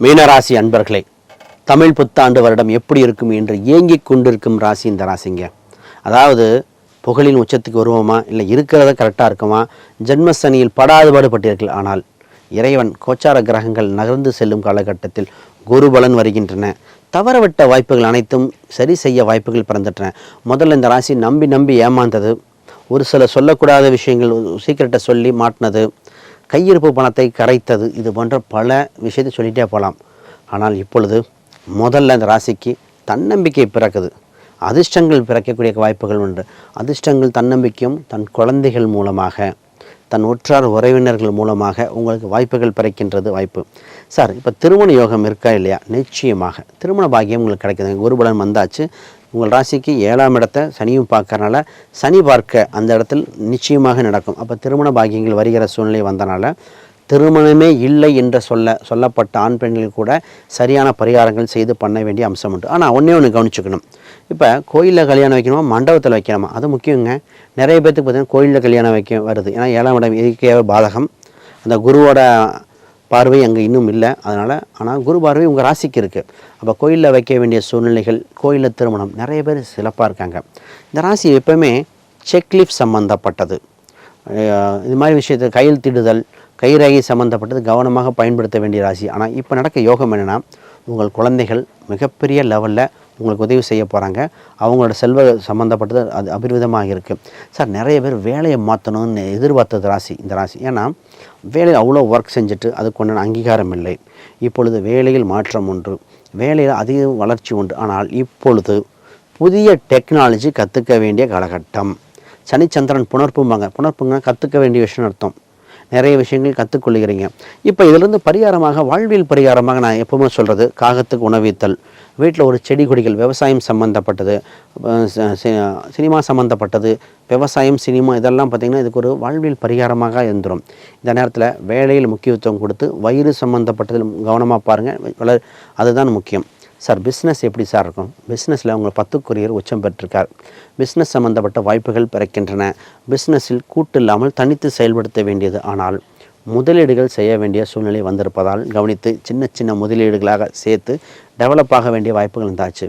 மீனராசி அன்பர்களே, தமிழ் புத்தாண்டு வருடம் எப்படி இருக்கும் என்று ஏங்கிக் கொண்டிருக்கும் ராசி இந்த ராசிங்க. அதாவது புகழின் உச்சத்துக்கு வருவோமா, இல்லை இருக்கிறத கரெக்டாக இருக்குமா, ஜென்மசனியில் படாதுபாடுபட்டீர்கள். ஆனால் இறைவன் கோச்சார கிரகங்கள் நகர்ந்து செல்லும் காலகட்டத்தில் குருபலன் வருகின்றன. தவறவிட்ட வாய்ப்புகள் அனைத்தும் சரி செய்ய வாய்ப்புகள் பிறந்துட்டன. முதல்ல இந்த ராசி நம்பி நம்பி ஏமாந்தது, ஒரு சில சொல்லக்கூடாத விஷயங்கள் சீக்கிரட்டை சொல்லி மாட்டினது, கையிருப்பு பணத்தை கரைத்தது, இது போன்ற பல விஷயத்தை சொல்லிகிட்டே போகலாம். ஆனால் இப்பொழுது முதல்ல இந்த ராசிக்கு தன்னம்பிக்கை பிறக்குது. அதிர்ஷ்டங்கள் பிறக்கக்கூடிய வாய்ப்புகள் உண்டு. அதிர்ஷ்டங்கள் தன்னம்பிக்கையும் தன் குழந்தைகள் மூலமாக, தன் உற்றார் உறவினர்கள் மூலமாக உங்களுக்கு வாய்ப்புகள் பிறக்கின்றது. வாய்ப்பு சார், இப்போ திருமண யோகம் இருக்கா இல்லையா? நிச்சயமாக திருமண பாக்கியம் உங்களுக்கு கிடைக்குது. குருபலன் வந்தாச்சு. உங்கள் ராசிக்கு 7ஆம் இடத்தை சனியும் பார்க்கறனால, சனி பார்க்க அந்த இடத்தில் நிச்சயமாக நடக்கும். அப்போ திருமண பாக்கியங்கள் வருகிற சூழ்நிலை வந்தனால, திருமணமே இல்லை என்று சொல்லப்பட்ட ஆண் பெண்கள் கூட சரியான பரிகாரங்கள் செய்து பண்ண வேண்டிய அம்சம் உண்டு. ஆனால் ஒன்று கவனிச்சுக்கணும். இப்போ கோயிலில் கல்யாணம் வைக்கணுமா, மண்டபத்தில் வைக்கணுமா, அது முக்கியங்க. நிறைய பேர்த்துக்கு பார்த்தீங்கன்னா கோயிலில் கல்யாணம் வைக்க வருது. ஏன்னா 7ஆம் இடம் இயற்கையாக பாதகம். அந்த குருவோட பார்வை அங்கே இன்னும் இல்லை. ஆனால் குரு பார்வை உங்கள் ராசிக்கு இருக்குது. அப்போ கோயிலில் வைக்க வேண்டிய சூழ்நிலைகள், கோயிலில் திருமணம், நிறைய பேர் சிறப்பாக இருக்காங்க. இந்த ராசி எப்போவுமே செக்லிஃப்ட் சம்மந்தப்பட்டது, இது மாதிரி விஷயத்தை கையெழுத்திடுதல், கைரேகை சம்மந்தப்பட்டது கவனமாக பயன்படுத்த வேண்டிய ராசி. ஆனால் இப்போ நடக்க யோகம் என்னென்னா, உங்கள் குழந்தைகள் மிகப்பெரிய லெவலில் உங்களுக்கு உதவி செய்ய போகிறாங்க. அவங்களோட செல்வ சம்மந்தப்பட்டது அது அபிர்விதமாக இருக்குது. சார், நிறைய பேர் வேலையை மாற்றணும்னு எதிர்பார்த்தது ராசி இந்த ராசி. ஏன்னா வேலையில் அவ்வளோ ஒர்க் செஞ்சுட்டு அதுக்கு ஒன்றான அங்கீகாரம் இல்லை. இப்பொழுது வேலையில் மாற்றம் உண்டு, வேலையில் அதிக வளர்ச்சி உண்டு. ஆனால் இப்பொழுது புதிய டெக்னாலஜி கற்றுக்க வேண்டிய காலகட்டம். சனிச்சந்திரன் புணர்ப்புங்க கற்றுக்க வேண்டிய விஷயம் அர்த்தம். நிறைய விஷயங்கள் கற்றுக்கொள்கிறீங்க. இப்போ இதிலிருந்து பரிகாரமாக, வாழ்வியல் பரிகாரமாக நான் எப்பவுமே சொல்கிறது, காகத்துக்கு உணவித்தல், வீட்டில் ஒரு செடி கொடிகள், விவசாயம் சம்மந்தப்பட்டது, சினிமா சம்மந்தப்பட்டது, விவசாயம் சினிமா இதெல்லாம் பார்த்திங்கன்னா இதுக்கு ஒரு வாழ்வியல் பரிகாரமாக இருந்துடும். இந்த நேரத்தில் வேலையில் முக்கியத்துவம் கொடுத்து வயிறு சம்மந்தப்பட்டதில் கவனமாக பாருங்கள், அதுதான் முக்கியம். சார், பிஸ்னஸ் எப்படி சார் இருக்கும்? பிஸ்னஸில் உங்கள் 10க்குரியர் உச்சம் பெற்றிருக்கார். பிஸ்னஸ் சம்மந்தப்பட்ட வாய்ப்புகள் பிறக்கின்றன. பிஸ்னஸில் கூட்டு இல்லாமல் தனித்து செயல்படுத்த வேண்டியது. ஆனால் முதலீடுகள் செய்ய வேண்டிய சூழ்நிலை வந்திருப்பதால் கவனித்து சின்ன சின்ன முதலீடுகளாக சேர்த்து டெவலப் ஆக வேண்டிய வாய்ப்புகள் இருந்தாச்சு.